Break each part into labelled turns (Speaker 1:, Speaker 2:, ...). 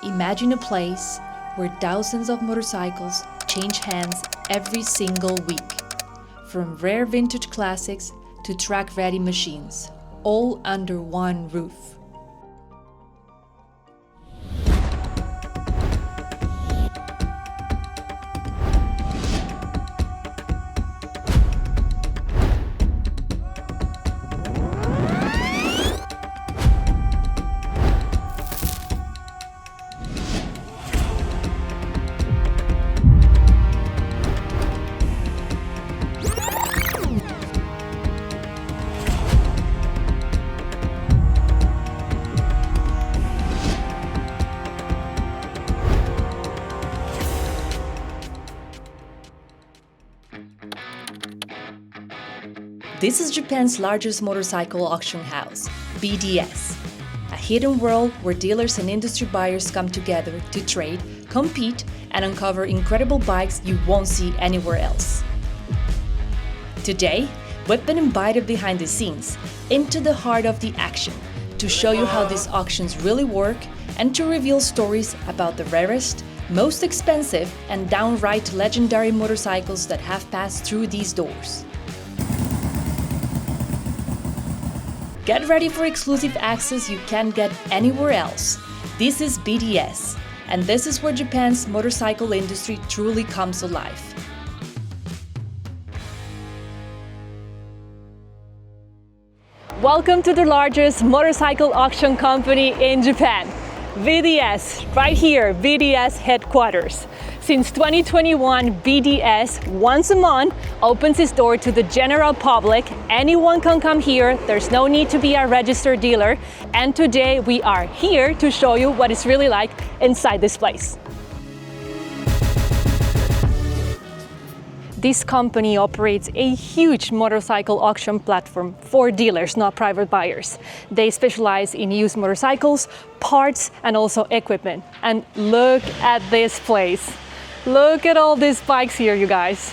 Speaker 1: Imagine a place where thousands of motorcycles change hands every single week. From rare vintage classics to track-ready machines, all under one roof. This is Japan's largest motorcycle auction house, BDS, a hidden world where dealers and industry buyers come together to trade, compete, and uncover incredible bikes you won't see anywhere else. Today, we've been invited behind the scenes, into the heart of the action, to show you how these auctions really work and to reveal stories about the rarest, most expensive, and downright legendary motorcycles that have passed through these doors. Get ready for exclusive access you can't get anywhere else. This is BDS, and this is where Japan's motorcycle industry truly comes alive. Welcome to the largest motorcycle auction company in Japan, BDS, right here, BDS headquarters. Since 2021, BDS once a month opens its door to the general public. Anyone can come here, there's no need to be a registered dealer. And today we are here to show you what it's really like inside this place. This company operates a huge motorcycle auction platform for dealers, not private buyers. They specialize in used motorcycles, parts, and also equipment. And look at this place. Look at all these bikes here, you guys.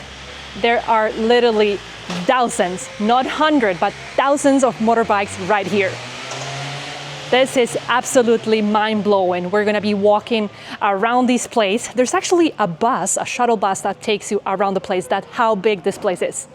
Speaker 1: There are literally thousands, not hundreds, but thousands of motorbikes right here. This is absolutely mind-blowing. We're gonna be walking around this place. There's actually a bus, a shuttle bus that takes you around the place. That's how big this place is.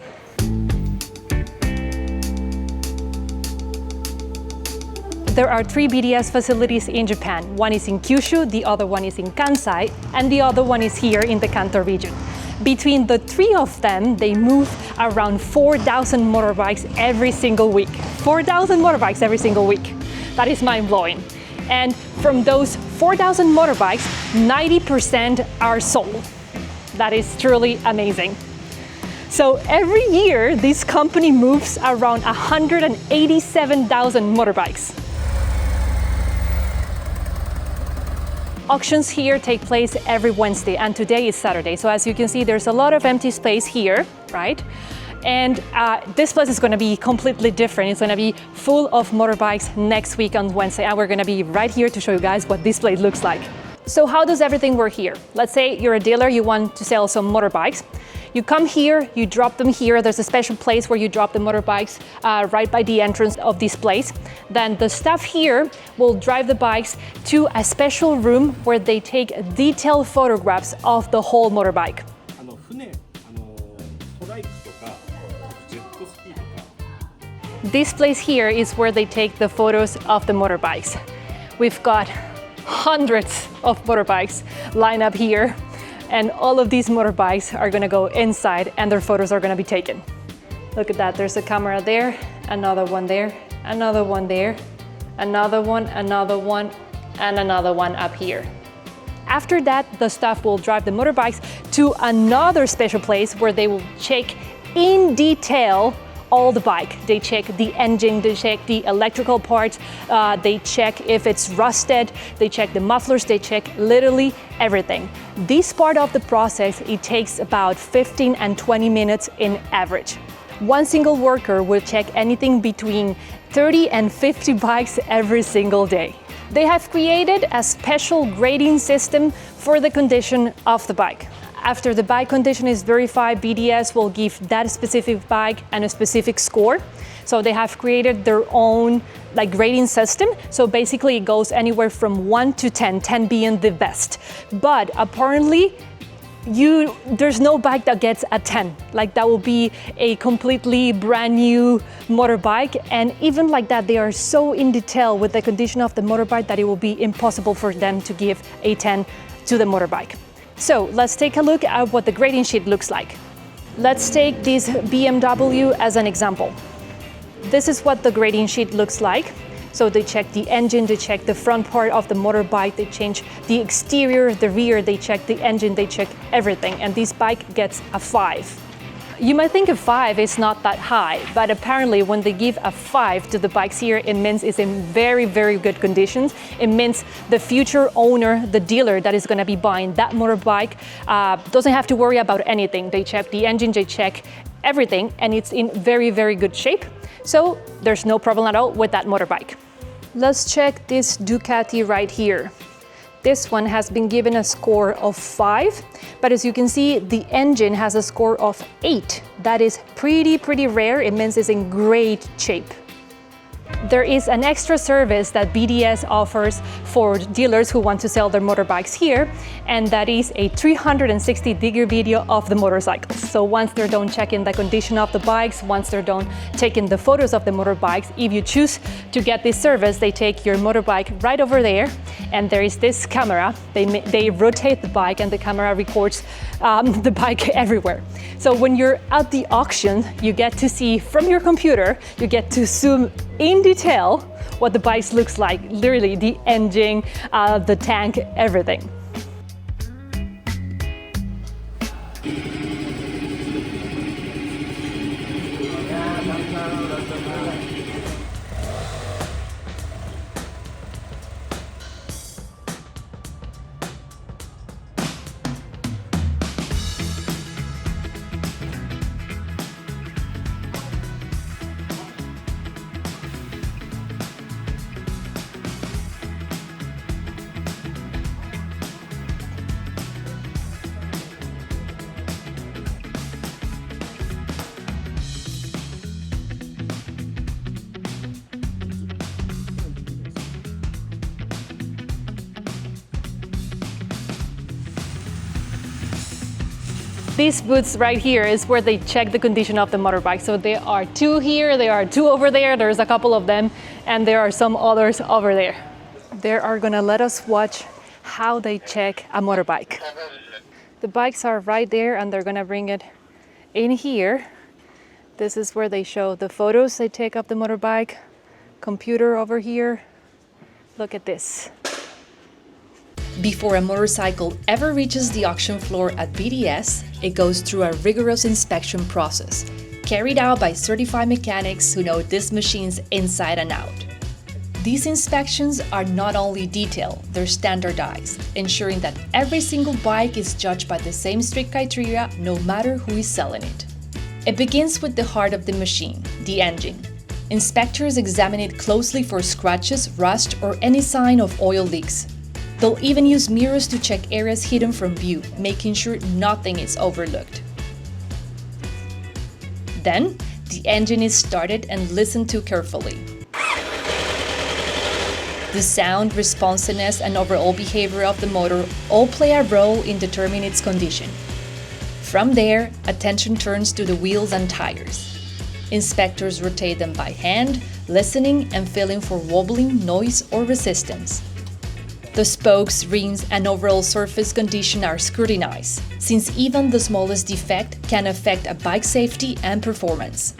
Speaker 1: There are 3 BDS facilities in Japan. One is in Kyushu, the other one is in Kansai, and the other one is here in the Kanto region. Between the 3 of them, they move around 4,000 motorbikes every single week. 4,000 motorbikes every single week. That is mind-blowing. And from those 4,000 motorbikes, 90% are sold. That is truly amazing. So every year, this company moves around 187,000 motorbikes. Auctions here take place every Wednesday, and today is Saturday. So as you can see, there's a lot of empty space here, right? And this place is going to be completely different. It's going to be full of motorbikes next week on Wednesday, and we're going to be right here to show you guys what this place looks like. So how does everything work here? Let's say you're a dealer, you want to sell some motorbikes. You come here, you drop them here. There's a special place where you drop the motorbikes right by the entrance of this place. Then the staff here will drive the bikes to a special room where they take detailed photographs of the whole motorbike. This place here is where they take the photos of the motorbikes. We've got hundreds of motorbikes lined up here, and all of these motorbikes are gonna go inside and their photos are gonna be taken. Look at that, there's a camera there, another one there, another one there, another one, and another one up here. After that, the staff will drive the motorbikes to another special place where they will check in detail all the bike. They check the engine, they check the electrical parts, they check if it's rusted, they check the mufflers, they check literally everything. This part of the process, it takes about 15 and 20 minutes in average. One single worker will check anything between 30 and 50 bikes every single day. They have created a special grading system for the condition of the bike. After the bike condition is verified, BDS will give that specific bike and a specific score. So they have created their own grading system. So basically it goes anywhere from 1 to 10, 10 being the best. But apparently there's no bike that gets a 10. That will be a completely brand new motorbike, and even like that they are so in detail with the condition of the motorbike that it will be impossible for them to give a 10 to the motorbike. So let's take a look at what the grading sheet looks like. Let's take this BMW as an example. This is what the grading sheet looks like. So they check the engine, they check the front part of the motorbike, they change the exterior, the rear, they check the engine, they check everything. And this bike gets a 5. You might think a 5 is not that high, but apparently when they give a 5 to the bikes here, it means it's in very, very good conditions. It means the future owner, the dealer that is gonna be buying that motorbike, doesn't have to worry about anything. They check the engine, they check everything, and it's in very, very good shape. So there's no problem at all with that motorbike. Let's check this Ducati right here. This one has been given a score of 5, but as you can see, the engine has a score of 8. That is pretty rare. It means it's in great shape. There is an extra service that BDS offers for dealers who want to sell their motorbikes here, and that is a 360-degree video of the motorcycles. So once they're done checking the condition of the bikes, once they're done taking the photos of the motorbikes, if you choose to get this service, they take your motorbike right over there, and there is this camera. They rotate the bike, and the camera records the bike everywhere. So when you're at the auction, you get to see from your computer, you get to zoom in detail what the bike looks like, literally the engine, the tank, everything. These booths right here is where they check the condition of the motorbike. So there are 2 here, there are 2 over there, there's a couple of them, and there are some others over there. They are gonna let us watch how they check a motorbike. The bikes are right there, and they're gonna bring it in here. This is where they show the photos they take of the motorbike. Computer over here. Look at this.
Speaker 2: Before a motorcycle ever reaches the auction floor at BDS, it goes through a rigorous inspection process, carried out by certified mechanics who know these machines inside and out. These inspections are not only detailed, they're standardized, ensuring that every single bike is judged by the same strict criteria no matter who is selling it. It begins with the heart of the machine, the engine. Inspectors examine it closely for scratches, rust, or any sign of oil leaks. They'll even use mirrors to check areas hidden from view, making sure nothing is overlooked. Then, the engine is started and listened to carefully. The sound, responsiveness, and overall behavior of the motor all play a role in determining its condition. From there, attention turns to the wheels and tires. Inspectors rotate them by hand, listening and feeling for wobbling, noise, or resistance. The spokes, rings, and overall surface condition are scrutinized, since even the smallest defect can affect a bike's safety and performance.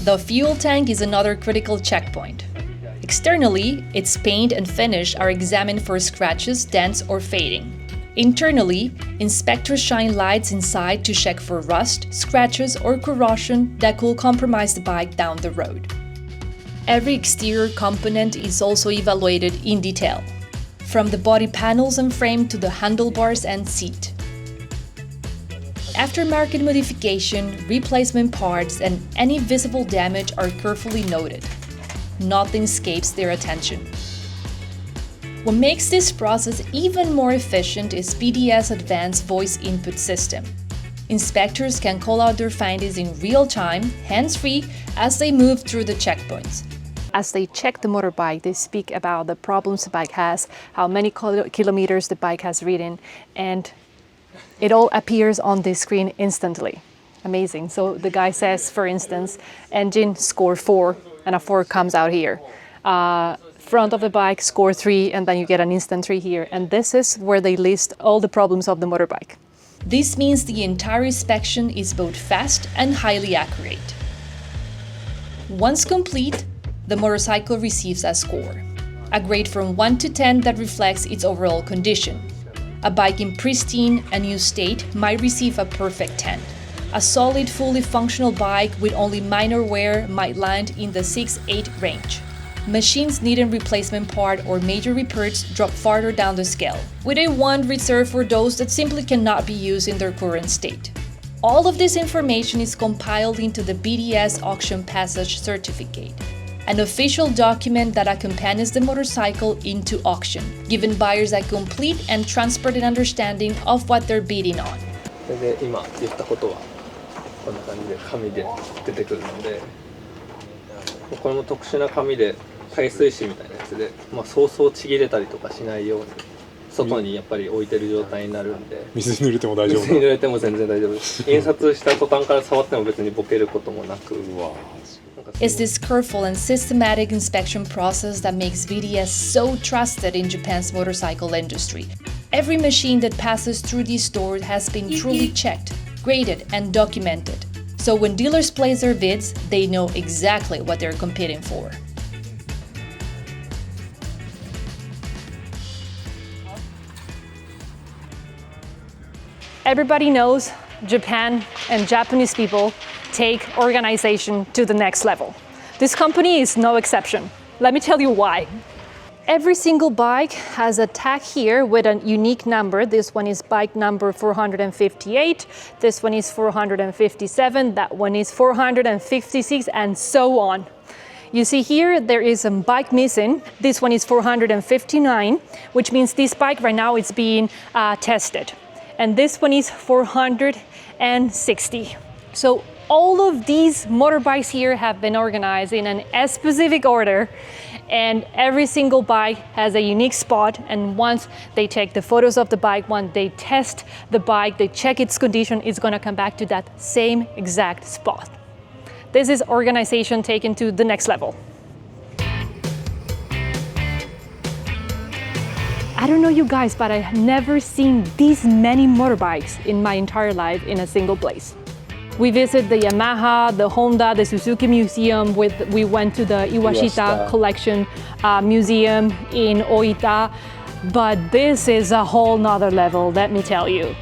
Speaker 2: The fuel tank is another critical checkpoint. Externally, its paint and finish are examined for scratches, dents, or fading. Internally, inspectors shine lights inside to check for rust, scratches, or corrosion that could compromise the bike down the road. Every exterior component is also evaluated in detail, from the body panels and frame to the handlebars and seat. Aftermarket modification, replacement parts, and any visible damage are carefully noted. Nothing escapes their attention. What makes this process even more efficient is BDS' advanced voice input system. Inspectors can call out their findings in real time, hands-free, as they move through the checkpoints.
Speaker 1: As they check the motorbike, they speak about the problems the bike has, how many kilometers the bike has ridden, and it all appears on the screen instantly. Amazing. So the guy says, for instance, engine score 4, and a 4 comes out here. Front of the bike, score 3, and then you get an instant 3 here. And this is where they list all the problems of the motorbike.
Speaker 2: This means the entire inspection is both fast and highly accurate. Once complete, the motorcycle receives a score, a grade from 1 to 10 that reflects its overall condition. A bike in pristine and new state might receive a perfect 10. A solid, fully functional bike with only minor wear might land in the 6-8 range. Machines needing replacement part or major repairs drop farther down the scale, with a 1 reserved for those that simply cannot be used in their current state. All of this information is compiled into the BDS Auction Passage Certificate, an official document that accompanies the motorcycle into auction, giving buyers a complete and transparent understanding of what they're bidding on.
Speaker 3: それで今言ったことはこんな感じで紙で出てくるので、これも特殊な紙で耐水紙みたいなやつで、そうそうちぎれたりとかしないように外にやっぱり置いてる状態になるんで、
Speaker 4: 水に濡れても大丈夫。
Speaker 3: 水に濡れても全然大丈夫です。印刷した途端から触っても別にボケることもなく。
Speaker 2: It's this careful and systematic inspection process that makes BDS so trusted in Japan's motorcycle industry. Every machine that passes through these stores has been truly checked, graded, and documented. So when dealers place their bids, they know exactly what they're competing for.
Speaker 1: Everybody knows Japan and Japanese people take organization to the next level. This company is no exception. Let me tell you why. Every single bike has a tag here with a unique number. This one is bike number 458, this one is 457, that one is 456, and so on. You see here, there is a bike missing. This one is 459, which means this bike right now is being tested. And this one is 460. So all of these motorbikes here have been organized in a specific order, and every single bike has a unique spot. And once they take the photos of the bike, once they test the bike, they check its condition, it's gonna come back to that same exact spot. This is organization taken to the next level. I don't know you guys, but I have never seen these many motorbikes in my entire life in a single place. We visited the Yamaha, the Honda, the Suzuki Museum. We went to the Iwashita Collection Museum in Oita. But this is a whole nother level, let me tell you.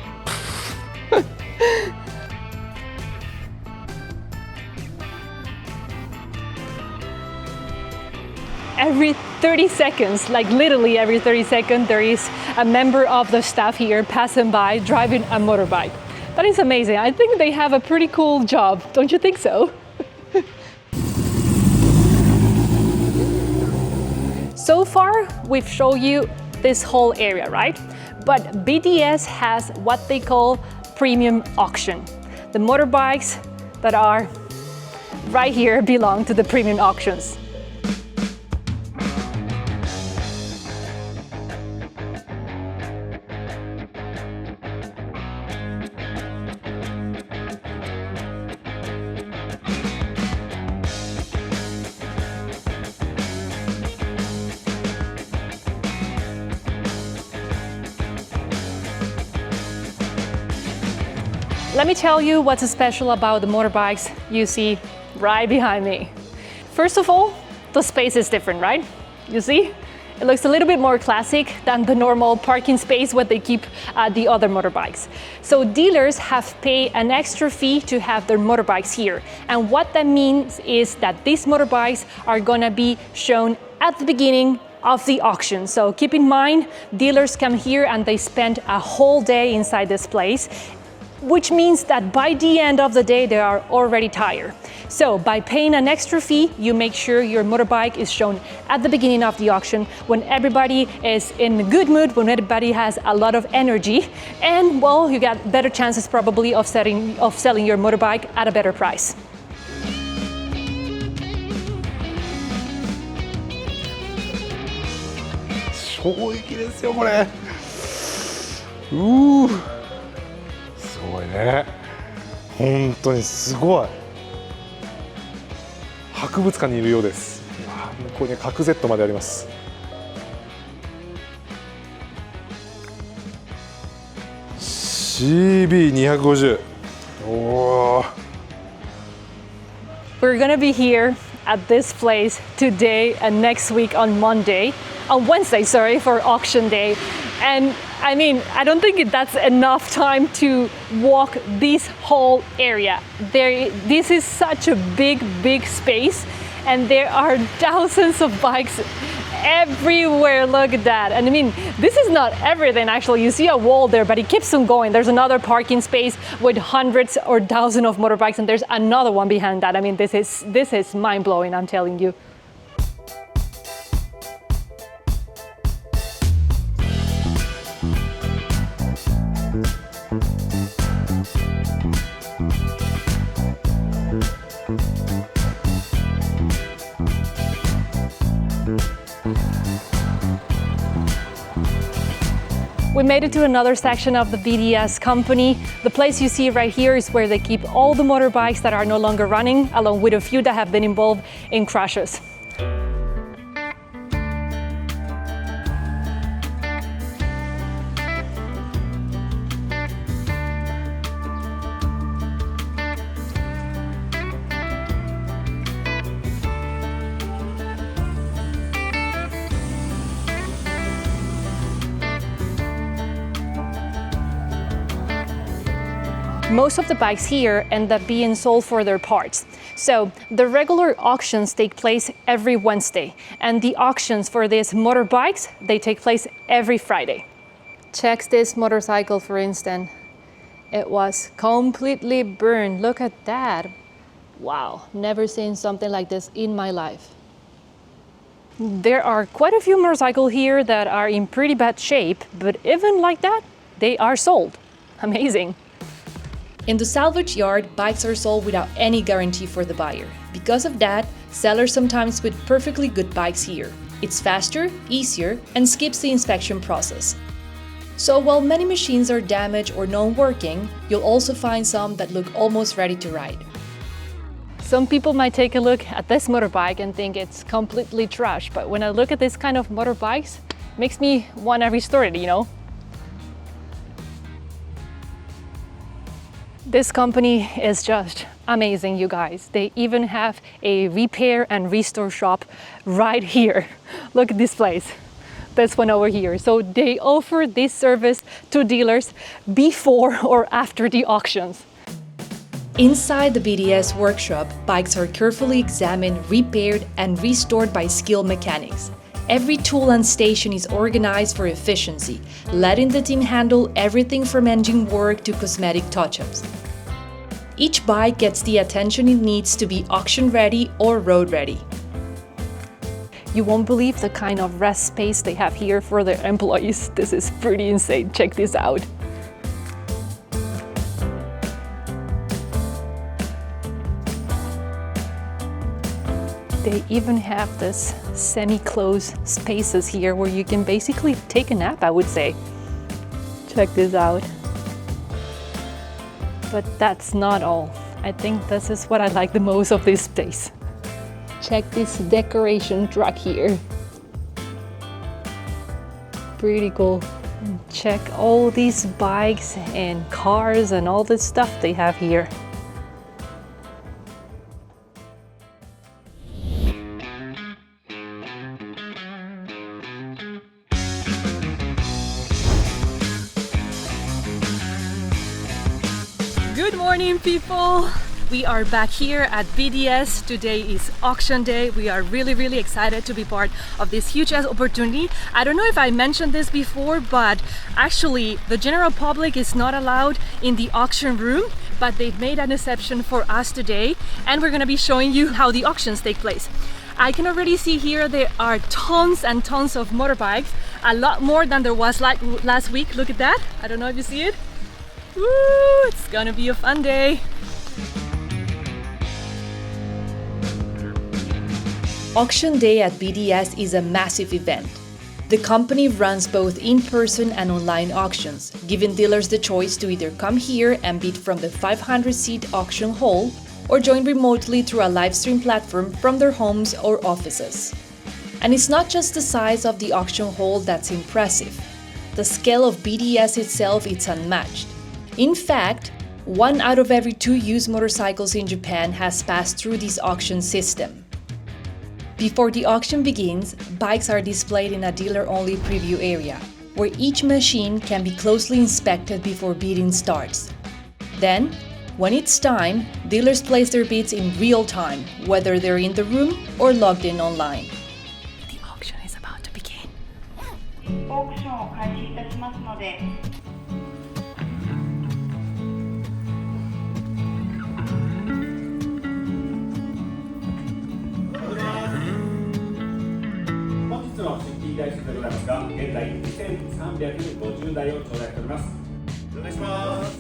Speaker 1: Every 30 seconds, like literally every 30 seconds, there is a member of the staff here passing by driving a motorbike. That is amazing. I think they have a pretty cool job, don't you think so? So far, we've shown you this whole area, right? But BDS has what they call premium auction. The motorbikes that are right here belong to the premium auctions. Let me tell you what's special about the motorbikes you see right behind me. First of all, the space is different, right? You see? It looks a little bit more classic than the normal parking space what they keep the other motorbikes. So dealers have paid an extra fee to have their motorbikes here. And what that means is that these motorbikes are gonna be shown at the beginning of the auction. So keep in mind, dealers come here and they spend a whole day inside this place. which means that by the end of the day, they are already tired. So by paying an extra fee, you make sure your motorbike is shown at the beginning of the auction when everybody is in a good mood, when everybody has a lot of energy, and well, you got better chances probably of selling your motorbike at a better price.
Speaker 4: 衝撃ですよこれ。すごいね。本当にすごい。博物館にいるようです。向こうに核 Z まであります。CB250。おお。
Speaker 1: We're gonna be here at this place today and next week on Wednesday, for auction day. And I mean, I don't think that's enough time to walk this whole area. This is such a big space, and there are thousands of bikes everywhere. Look at that. And I mean, this is not everything actually. You see a wall there, but it keeps on going. There's another parking space with hundreds or thousands of motorbikes, and there's another one behind that. I mean, this is mind-blowing, I'm telling you. We made it to another section of the BDS company. The place you see right here is where they keep all the motorbikes that are no longer running, along with a few that have been involved in crashes. Most of the bikes here end up being sold for their parts. So the regular auctions take place every Wednesday, and the auctions for these motorbikes, they take place every Friday. Check this motorcycle, for instance. It was completely burned. Look at that. Wow, never seen something like this in my life. There are quite a few motorcycles here that are in pretty bad shape, but even like that, they are sold. Amazing.
Speaker 2: In the salvage yard, bikes are sold without any guarantee for the buyer. Because of that, sellers sometimes put perfectly good bikes here. It's faster, easier, and skips the inspection process. So while many machines are damaged or non-working, you'll also find some that look almost ready to ride.
Speaker 1: Some people might take a look at this motorbike and think it's completely trash, but when I look at this kind of motorbikes, it makes me want to restore it, you know? This company is just amazing, you guys. They even have a repair and restore shop right here. Look at this place. This one over here. So they offer this service to dealers before or after the auctions.
Speaker 2: Inside the BDS workshop, bikes are carefully examined, repaired, and restored by skilled mechanics. Every tool and station is organized for efficiency, letting the team handle everything from engine work to cosmetic touch-ups. Each bike gets the attention it needs to be auction-ready or road-ready.
Speaker 1: You won't believe the kind of rest space they have here for their employees. This is pretty insane. Check this out. They even have this semi-closed spaces here where you can basically take a nap, I would say. Check this out. But that's not all. I think this is what I like the most of this place. Check this decoration truck here. Pretty cool. And check all these bikes and cars and all this stuff they have here. Good morning, people! We are back here at BDS. Today is auction day. We are really excited to be part of this huge opportunity. I don't know if I mentioned this before, but actually the general public is not allowed in the auction room, but they've made an exception for us today, and we're gonna be showing you how the auctions take place. I can already see here there are tons and tons of motorbikes, a lot more than there was like last week. Look at that. I don't know if you see it. Woo, it's gonna be a fun day.
Speaker 2: Auction Day at BDS is a massive event. The company runs both in-person and online auctions, giving dealers the choice to either come here and bid from the 500-seat auction hall or join remotely through a live stream platform from their homes or offices. And it's not just the size of the auction hall that's impressive. The scale of BDS itself is unmatched. In fact, 1 out of every 2 used motorcycles in Japan has passed through this auction system. Before the auction begins, bikes are displayed in a dealer-only preview area, where each machine can be closely inspected before bidding starts. Then, when it's time, dealers place their bids in real time, whether they're in the room or logged in online.
Speaker 1: The auction is about to begin.
Speaker 5: オークションを開始いたしますので。
Speaker 6: 本日の出品台数でございますが、現在2350台を頂戴しております。お願いします。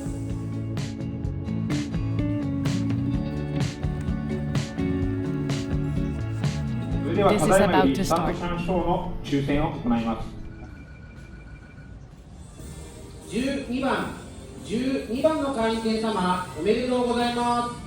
Speaker 6: それではただいまより一般と参照の抽選を行います。12番の会員券様、おめでとうございます。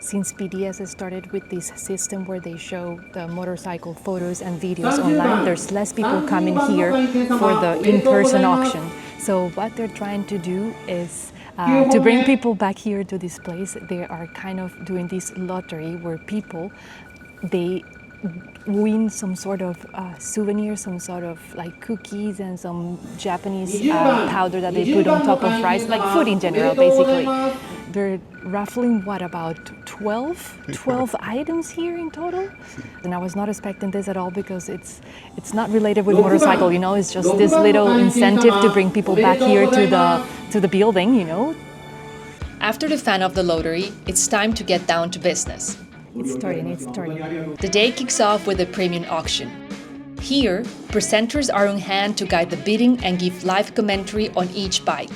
Speaker 1: Since BDS has started with this system where they show the motorcycle photos and videos online, there's less people coming here for the in-person auction. So what they're trying to do is to bring people back here to this place. They are kind of doing this lottery where people, they win some sort of souvenir, some sort of like cookies and some Japanese powder that they put on top of rice, like food in general, basically. They're raffling, what, about 12 items here in total? And I was not expecting this at all because it's not related with motorcycle, you know, it's just this little incentive to bring people back here to the building, you know.
Speaker 2: After the fun of the lottery, it's time to get down to business.
Speaker 1: It's starting.
Speaker 2: The day kicks off with a premium auction. Here, presenters are on hand to guide the bidding and give live commentary on each bike.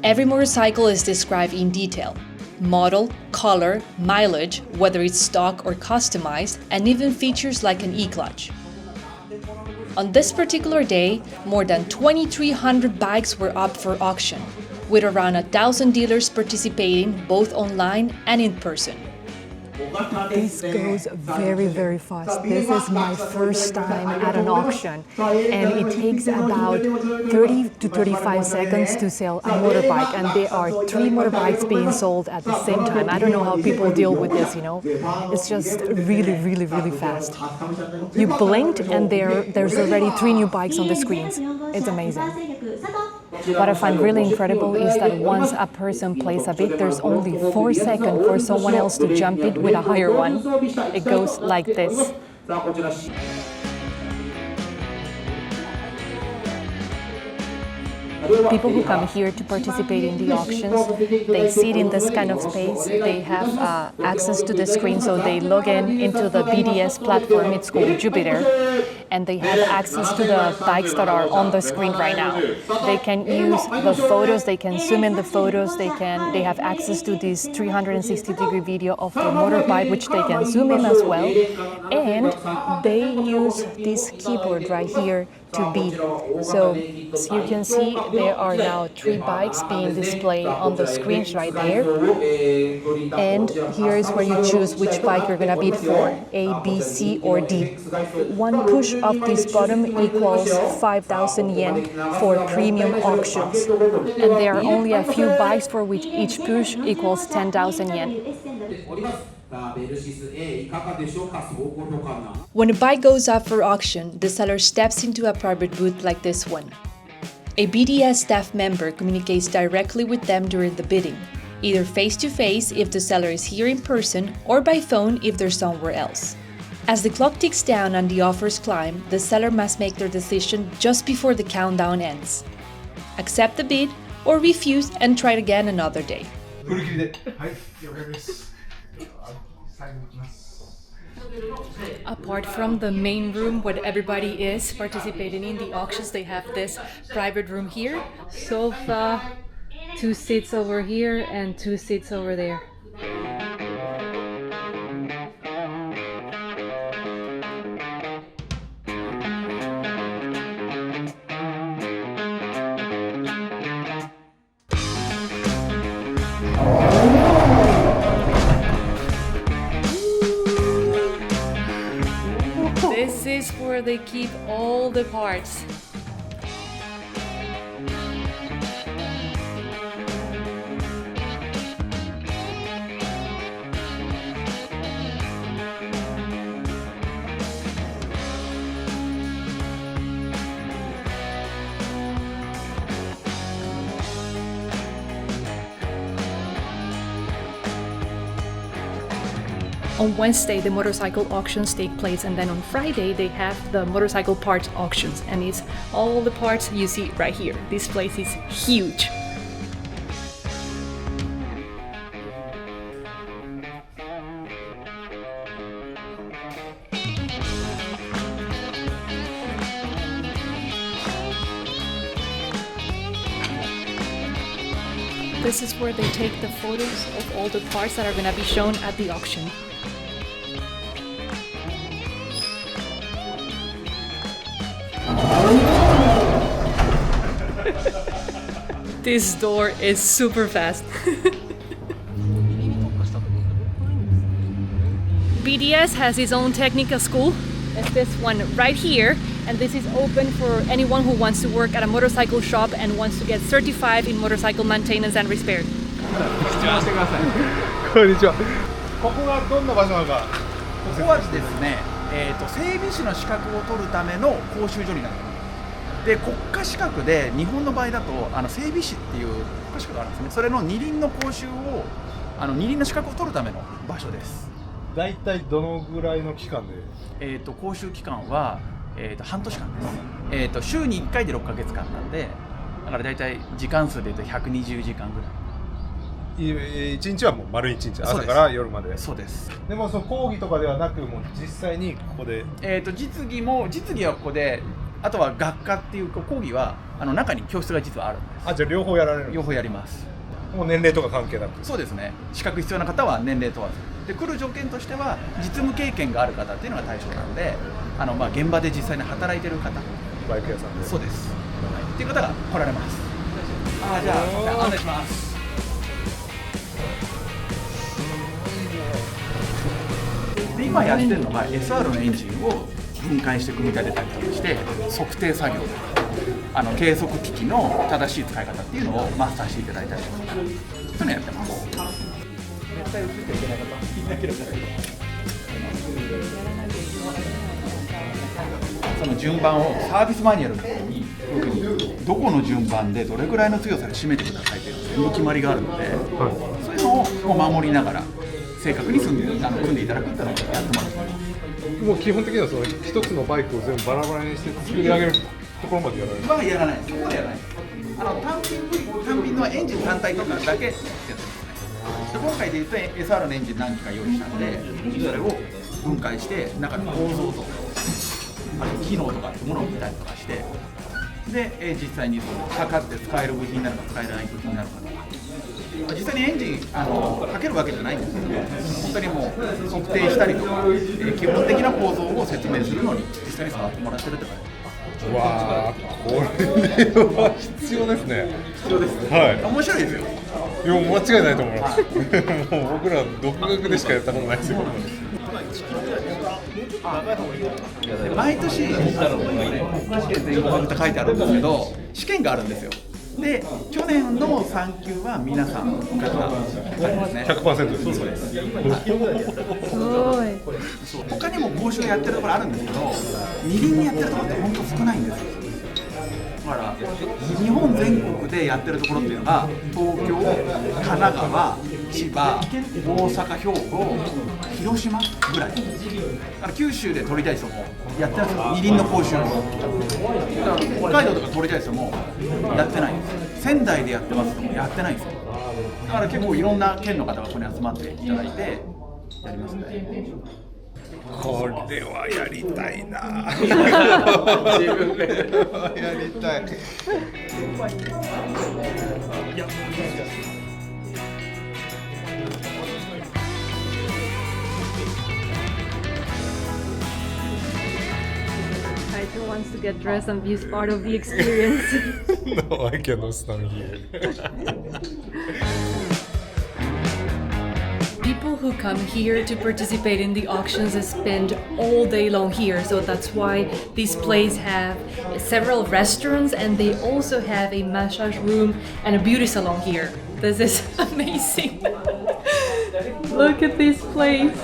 Speaker 2: Every motorcycle is described in detail: model, color, mileage, whether it's stock or customized, and even features like an e-clutch. On this particular day, more than 2,300 bikes were up for auction, with around 1,000 dealers participating both online and in person.
Speaker 1: This goes very fast. This is my first time at an auction, and it takes about 30 to 35 seconds to sell a motorbike, and there are 3 motorbikes being sold at the same time. I don't know how people deal with this, you know. It's just really fast. You blinked and there's already 3 new bikes on the screens. It's amazing. What I find really incredible is that once a person plays a bid, there's only 4 seconds for someone else to jump it with a higher one. It goes like this. People who come here to participate in the auctions, they sit in this kind of space, they have access to the screen, so they log into the BDS platform, it's called Jupiter, and they have access to the bikes that are on the screen right now. They can use the photos, they can zoom in the photos, they have access to this 360-degree video of the motorbike, which they can zoom in as well, and they use this keyboard right here to bid. So as you can see, there are now 3 bikes being displayed on the screens right there. And here is where you choose which bike you're gonna bid for, A, B, C, or D. One push of this button equals 5,000 yen for premium auctions. And there are only a few bikes for which each push equals 10,000 yen.
Speaker 2: When a bike goes up for auction, the seller steps into a private booth like this one. A BDS staff member communicates directly with them during the bidding. The seller can choose which bike they're gonna bid for. They can use the photos they can zoom in the photos, they can have access to the screen right now, and they have access to this keyboard right here to bid. So as you can see, there are now 3 bikes being displayed on the screens right there. And here is where you choose which bike you're gonna bid for, A, B, C, or D. One push of this button equals 5,000 yen for premium auctions. And there are only a few bikes for which each push equals 10,000 yen.
Speaker 1: This
Speaker 2: either face-to-face if the seller is here in person or by phone if they're somewhere else. As the clock ticks down and the offers climb, the seller must make their decision just before the countdown ends. Accept the bid or refuse and try it again another day.
Speaker 4: 売り切りで。はい、了解です。最後いきます。
Speaker 1: Apart from the main room where everybody is participating in the auctions, they have this private room here. Sofa, 2 seats over here and 2 seats over there. This is where they keep all the parts. On Wednesday, the motorcycle auctions take place, and then on Friday, they have the motorcycle parts auctions, and it's all the parts you see right here. This place is huge. This is where they take the photos of all the parts that are going to be shown at the auction. This door is super fast. BDS has its own technical school. It's this one right here, and this is open for anyone who wants to work at a motorcycle shop and wants to get certified in motorcycle maintenance and repair.
Speaker 4: こんにちは。ここがどんな場所なのか。
Speaker 7: ここはですね、整備士の資格を取るための講習所になります。で、国家資格で日本の場合だと整備士っていう国家資格があるんですね。それの二輪の講習を二輪の資格を取るための場所です。
Speaker 4: だいたいどのぐらいの期間で？
Speaker 7: 講習期間は半年間です。週に1回で6ヶ月間なんで、だからだいたい時間数でいうと120時間ぐらい。
Speaker 4: 1日はもう丸1日、朝から夜まで。
Speaker 7: そうです。
Speaker 4: でもその講義とかではなく、もう実際にここで。
Speaker 7: 実技はここで、あとは学科っていう講義は中に教室が実はあるんです。
Speaker 4: あ、じゃあ両方やられる？
Speaker 7: 両方やります。
Speaker 4: もう年齢とか関係なく？
Speaker 7: そうですね。資格必要な方は年齢問わず。で、来る条件としては実務経験がある方っていうのが対象なので、現場で実際に働いてる方。
Speaker 4: バイク屋さんで。
Speaker 7: そうです。っていう方が来られます。じゃあ案内します。で、今やってるのが SR のエンジンを分解して組み立てたりとかして測定作業とか計測機器の正しい使い方っていうのをマスターしていただいたりとかそういうのやってます。絶対映ってはいけない方いなければその順番をサービスマニュアルの中にどこの順番でどれぐらいの強さで締めてくださいっていう全部決まりがあるので、そういうのを守りながら正確に組んでいただくっていうのをやってもらってます。
Speaker 4: もう基本的にはその一つのバイクを全部バラバラにして作り上げるところまでやられる？
Speaker 7: はやらない。そこはやらない。単品のエンジン単体とかだけやってますね。今回でいうと SR のエンジン何機か用意したので、それを分解して中の構造とか機能とかってものを見たりとかして、で実際に測って使える部品なのか使えない部品なのかとか。実際にエンジンかけるわけじゃないんですけど、本当にもう測定したりとか、基本的な構造を説明するのに実際に触ってもらってるって感じです。
Speaker 4: うわー、これは必要ですね。
Speaker 7: 必要です。
Speaker 4: はい。
Speaker 7: 面白いですよ。
Speaker 4: いや、間違いないと思います。もう僕ら独学でしかやったことないですよ。
Speaker 7: 毎年国家試験全国って書いてあるんですけど、試験があるんですよ。で、去年の3級は皆さん受かったですね。
Speaker 4: 100% です。
Speaker 7: そうです。
Speaker 1: すごい。
Speaker 7: 他にも講習やってるところあるんですけど、二輪にやってるところって本当少ないんですよ。だから日本全全国でやってるところっていうのが東京、神奈川、千葉、大阪、兵庫、広島ぐらい。だから九州で撮りたい人もやってないんですよ、二輪の講習も。だから北海道とか撮りたい人もやってないんですよ。仙台でやってますともやってないんですよ。だから結構いろんな県の方がここに集まっていただいてやりますね。
Speaker 4: これはやりたいな。自分でやりたい。
Speaker 1: Kaito wants to get dressed and be part of the experience.
Speaker 4: No, I cannot stand here.
Speaker 2: People who come here to participate in the auctions spend all day long here, so that's why this place have several restaurants and they also have a massage room and a beauty salon here. This is amazing. Look at this place.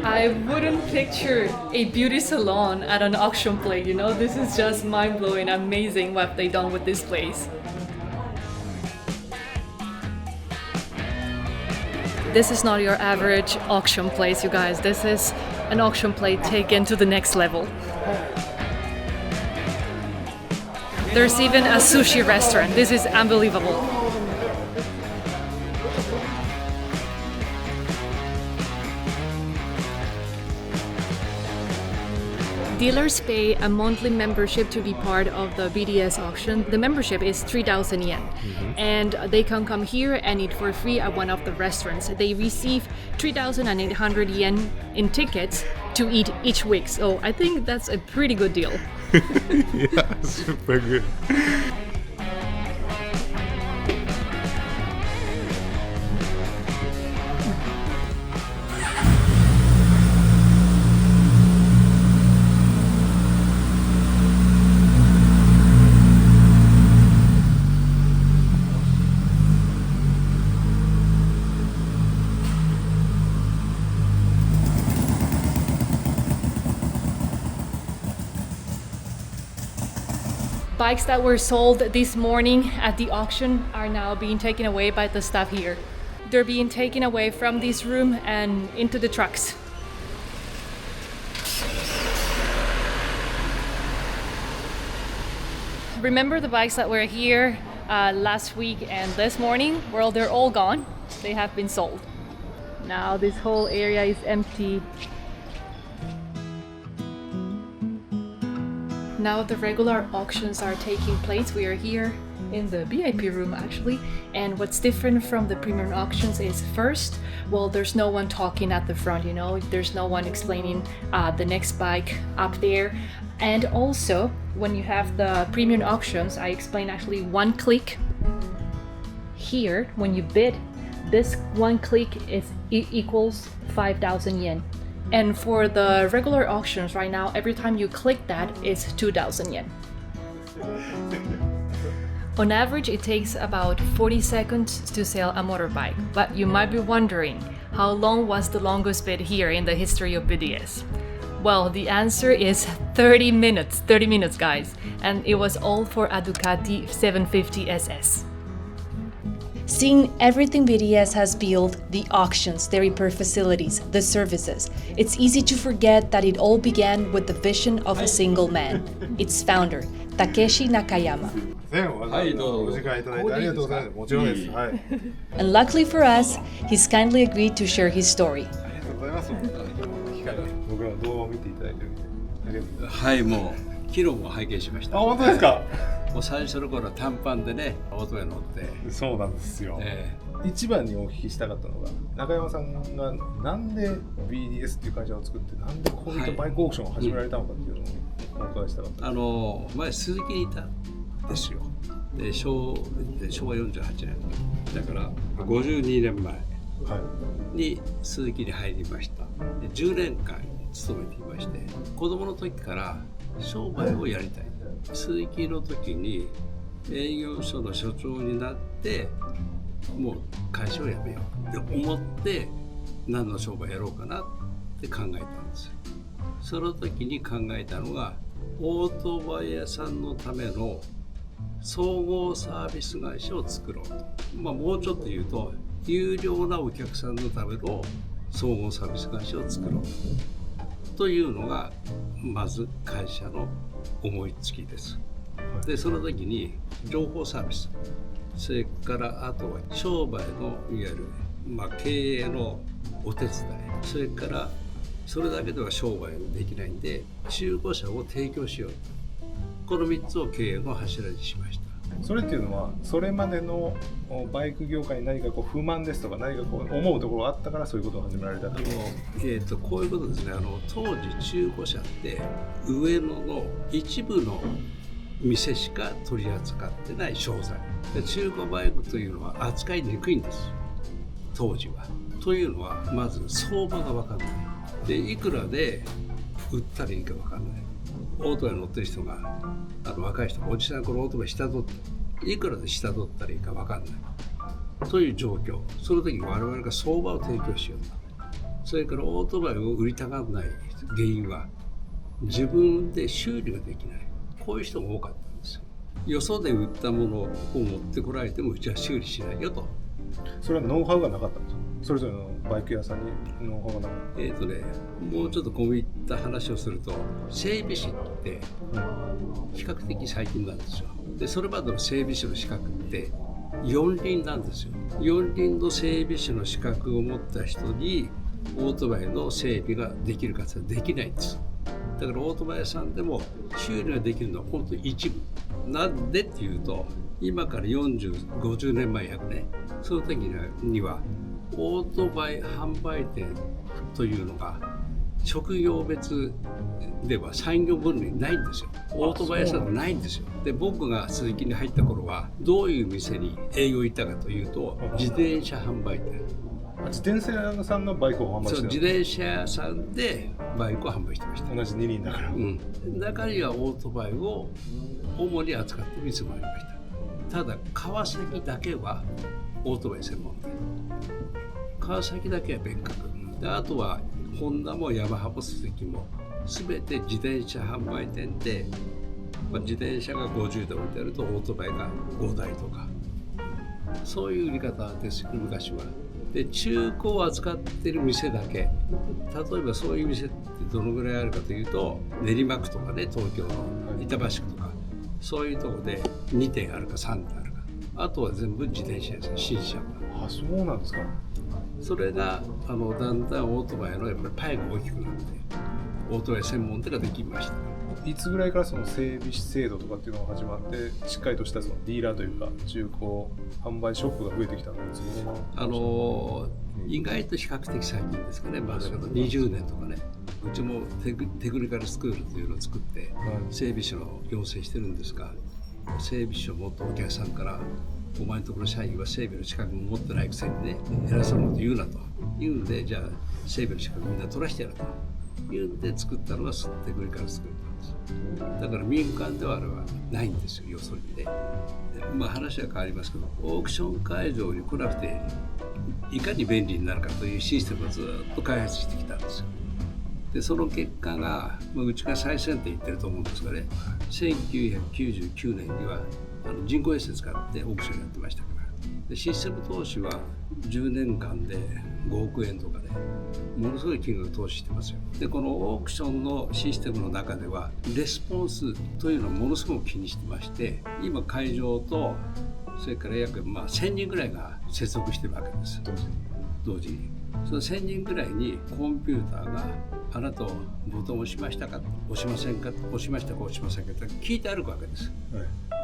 Speaker 2: I wouldn't picture a beauty salon at an auction place, you know? This is just mind-blowing, amazing what they've done with this place. This is not your average auction place, you guys. This is an auction place taken to the next level. There's even a sushi restaurant. This is unbelievable. Dealers pay a monthly membership to be part of the BDS auction. The membership is 3,000 yen. And they can come here and eat for free at one of the restaurants. They receive 3,800 yen in tickets to eat each week. So I think that's a pretty good deal.
Speaker 4: Yeah, super good.
Speaker 2: Bikes that were sold this morning at the auction are now being taken away by the staff here. They're being taken away from this room and into the trucks. Remember the bikes that were here last week and this morning? Well, they're all gone. They have been sold.
Speaker 1: Now this whole area is empty.
Speaker 2: Now the regular auctions are taking place. We are here in the VIP room actually, and what's different from the premium auctions is first, well, there's no one talking at the front, you know, there's no one explaining the next bike up there. And also when you have the premium auctions, I explain actually one click here. When you bid, this one click is equals 5,000 yen. And for the regular auctions right now, every time you click that, it's 2,000 yen. On average, it takes about 40 seconds to sell a motorbike. But you might be wondering, how long was the longest bid here in the history of BDS? Well, the answer is 30 minutes. 30 minutes, guys. And it was all for a Ducati 750 SS. Seeing everything BDS has built, the auctions, the repair facilities, the services, it's easy to forget that it all began with the vision of a single man, its founder, Takeshi Nakayama. And luckily for us, he's kindly agreed to share his story.
Speaker 8: はい、もう昨日も拝見しました。
Speaker 4: あ、本当ですか。
Speaker 8: もう最初の頃短パンでね、オートへ乗って。
Speaker 4: そうなんですよ。一番にお聞きしたかったのが、中山さんがなんで BDS っていう会社を作って、なんでこういったバイクオークションを始められたのかっていうのをお伺いしたかった。
Speaker 8: 前鈴木にいたんですよ。で昭和48年だから52年前に鈴木に入りました。で10年間勤めていまして、子供の時から商売をやりたい。鈴木の時に営業所の所長になってもう会社を辞めようって思って何の商売やろうかなって考えたんですよ。その時に考えたのがオートバイ屋さんのための総合サービス会社を作ろうと、もうちょっと言うと有料なお客さんのための総合サービス会社を作ろうというのがまず会社の思いつきです。でその時に情報サービス、それからあとは商売のいわゆる、経営のお手伝い、それからそれだけでは商売できないんで中古車を提供しよう、この3つを経営の柱にしました。
Speaker 4: それっていうのはそれまでのバイク業界に何か不満ですとか何か思うところがあったからそういうことを始められたという。
Speaker 8: こういうことですね。当時中古車って上野の一部の店しか取り扱ってない商材で、中古バイクというのは扱いにくいんです当時は。というのはまず相場が分かんないで、いくらで売ったらいいか分かんない。オートバイ乗ってる人が若い人がおじさんこのオートバイ下取っていくらで下取ったらいいか分かんないという状況。その時に我々が相場を提供しようと。それからオートバイを売りたがらない原因は自分で修理ができない、こういう人が多かったんですよ。よそで売ったものを持ってこられてもうちは修理しないよと。
Speaker 4: それはノウハウがなかったんですか。それぞれのバイク屋さんにノウハウがなかった。
Speaker 8: もうちょっとこういった話をすると整備士って比較的最近なんですよ。でそれまでの整備士の資格って4輪なんですよ。4輪の整備士の資格を持った人にオートバイの整備ができるかってできないんです。だからオートバイ屋さんでも修理ができるのは本当に一部。なんでっていうと今から40、50年前100年その時にはオートバイ販売店というのが職業別では産業分類ないんですよ。オートバイ屋さんがないんですよ。で僕が鈴木に入った頃はどういう店に営業行ったかというと自転車販売店。
Speaker 4: 自転車屋さんがバイクを販売してる。
Speaker 8: そう、自転車屋さんでバイクを販売してました。
Speaker 4: 同じ2輪だから、
Speaker 8: 中にはオートバイを主に扱っている店もありました。ただ川崎だけはオートバイ専門店、川崎だけは別格で、あとはホンダもヤマハもスズキも全て自転車販売店で、自転車が50台置いてあるとオートバイが5台とか、そういう売り方ですよ昔は。で中古を扱ってる店だけ、例えばそういう店ってどのぐらいあるかというと練馬区とかね、東京の板橋区とかそういうところで2店あるか3店あるか、あとは全部自転車屋さん、新車が。
Speaker 4: あ、そうなんですか。
Speaker 8: それがだんだんオートバイのやっぱりパイが大きくなってオートバイ専門店ができました。
Speaker 4: いつぐらいからその整備士制度とかっていうのが始まってしっかりとしたそのディーラーというか中古販売ショップが増えてきたんですけど、
Speaker 8: 意外と比較的最近ですかね。だけど20年とかね、うちもテクニカルスクールというのを作って整備士の養成してるんですが、整備士を持ったお客さんからお前のところの社員は整備の資格も持ってないくせにね、偉そうなこと言うなと言うんで、じゃあ整備の資格みんな取らせてやると言うんで作ったのがテクニカルスクールなんです。だから民間ではあれはないんですよ、要するにね。話は変わりますけど、オークション会場に来なくていかに便利になるかというシステムをずっと開発してきたんですよ。でその結果が、うちが最先端いってると思うんですがね、1999年には人工衛星使ってオークションやってましたから、でシステム投資は10年間で5億円とかね、ものすごい金額投資してますよ。でこのオークションのシステムの中ではレスポンスというのをものすごく気にしてまして、今会場とそれから約1000人ぐらいが接続してるわけです。同時にその1000人ぐらいにコンピューターがあなたをボタンを押しましたか、押しませんか、押しましたか押しませんかって聞いて歩くわけです、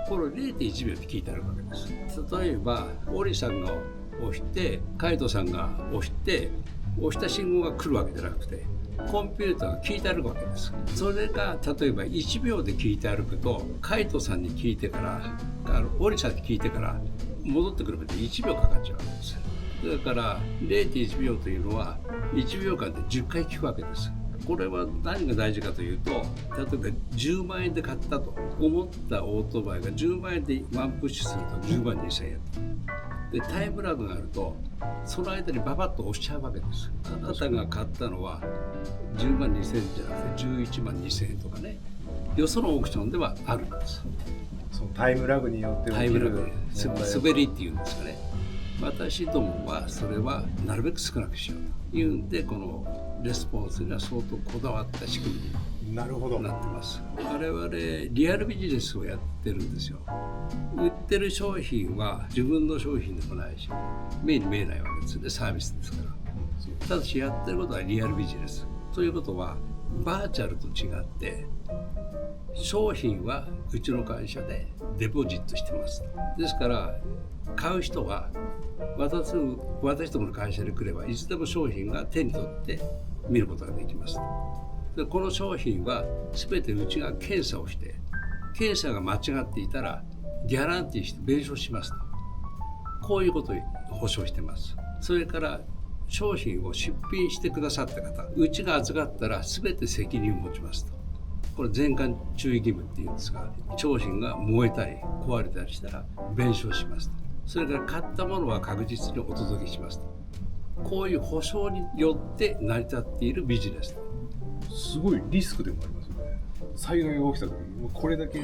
Speaker 8: これを 0.1 秒で聞いて歩くわけです。例えばオリさんが押してカイトさんが押して押した信号が来るわけじゃなくてコンピューターが聞いて歩くわけです。それが例えば1秒で聞いて歩くとカイトさんに聞いてからオリさんに聞いてから戻ってくるまで1秒かかっちゃうわけです。だから 0.1 秒というのは1秒間で10回聞くわけです。これは何が大事かというと、例えば10万円で買ったと思ったオートバイが10万円でワンプッシュすると10万2000円。でタイムラグがあるとその間にババッと押しちゃうわけです。あなたが買ったのは10万2000円じゃなくて11万2000円とかね、よそのオークションではあるんです。
Speaker 4: そのタイムラグによって起きる
Speaker 8: タイムラグ、
Speaker 4: 問題
Speaker 8: 滑りっていうんですかね。私どもはそれはなるべく少なくしようというんで、このレスポンスには相当こだわった仕組みになってます。我々リアルビジネスをやってるんですよ。売ってる商品は自分の商品でもないし、目に見えないわけですね、サービスですから。ただしやってることはリアルビジネス。ということはバーチャルと違って商品はうちの会社でデポジットしてます。ですから買う人は私どもの会社に来ればいつでも商品が手に取って見ることができます。でこの商品は全てうちが検査をして、検査が間違っていたらギャランティーして弁償しますと、こういうことを保証してます。それから商品を出品してくださった方、うちが預かったら全て責任を持ちますと。これ全館注意義務っていうんですが、商品が燃えたり壊れたりしたら弁償しますと。それから買ったものは確実にお届けしますと。こういう保証によって成り立っているビジネス。
Speaker 4: すごいリスクでもありますよね。災害が起きた時にこれだけ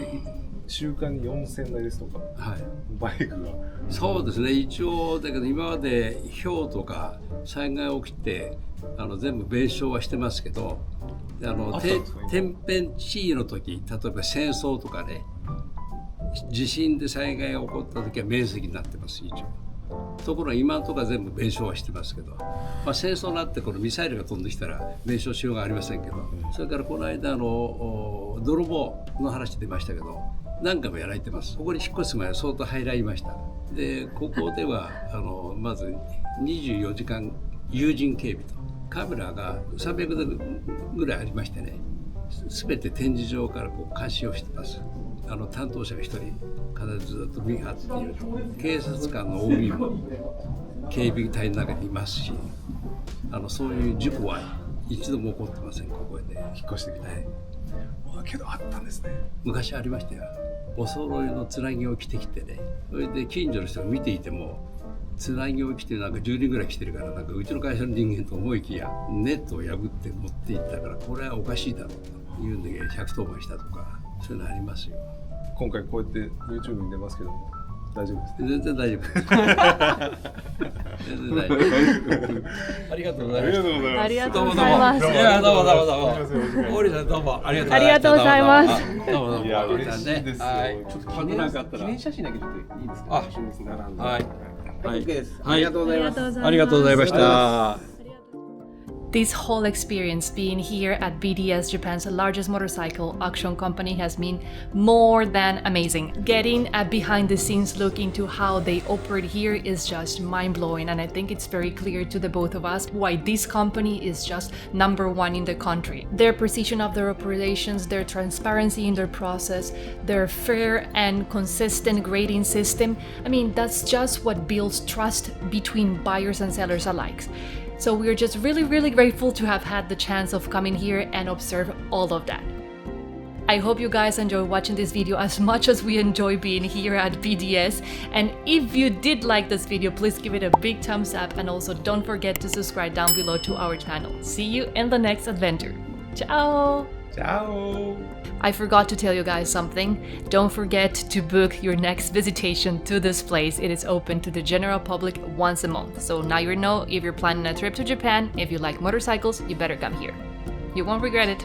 Speaker 4: 週間に4000台ですとか、はい、バイクが。
Speaker 8: そうですね。一応だけど今まで氷とか災害起きて全部弁償はしてますけど、天変地異の時、例えば戦争とかね、地震で災害が起こった時は免責になってます一応。ところが今のところは全部弁償はしてますけど、戦争になってこのミサイルが飛んできたら弁償しようがありませんけど、それからこの間泥棒の話出ましたけど、何回もやられてます。ここに引っ越す前は相当入られました。でここではまず24時間有人警備とカメラが300台ぐらいありましてね、全て展示場から監視をしてます。担当者が1人必ずずっと見張っている。警察官の OB も警備隊の中にいますし、そういう事故は一度も起こってません。ここで
Speaker 4: 引っ越してきて、けどあったんですね。
Speaker 8: 昔ありましたよ。お揃いのつなぎを着てきてね、それで近所の人が見ていてもつなぎを着てなんか10人ぐらい来てるから、なんかうちの会社の人間と思いきやネットを破って持っていったから、これはおかしいだろうというんで110番したとか、そういうのありますよ。
Speaker 4: 今回こうやって YouTube に出ますけども大丈夫ですか？
Speaker 8: 全然大丈夫です。全然大丈夫。ありがとうございます。
Speaker 1: ありがとうございます。
Speaker 8: いや、どうも。オリさんどうもありがとうございます。どうも。
Speaker 4: いや嬉しいですよ。
Speaker 8: ちょっと記念写真だけちょっといいですか？一緒に並んで。はい。OK です。ありがとうございます。ありがとうございました。
Speaker 2: This whole experience being here at BDS, Japan's largest motorcycle auction company, has been more than amazing. Getting a behind the scenes look into how they operate here is just mind-blowing, and I think it's very clear to the both of us why this company is just #1 in the country. Their precision of their operations, their transparency in their process, their fair and consistent grading system, I mean, that's just what builds trust between buyers and sellers alike. So we're just really grateful to have had the chance of coming here and observe all of that. I hope you guys enjoy watching this video as much as we enjoy being here at BDS. And if you did like this video, please give it a big thumbs up, and also don't forget to subscribe down below to our channel. See you in the next adventure. Ciao!
Speaker 4: Ciao!
Speaker 2: I forgot to tell you guys something. Don't forget to book your next visitation to this place. It is open to the general public once a month. So now you know, if you're planning a trip to Japan, if you like motorcycles, you better come here. You won't regret it.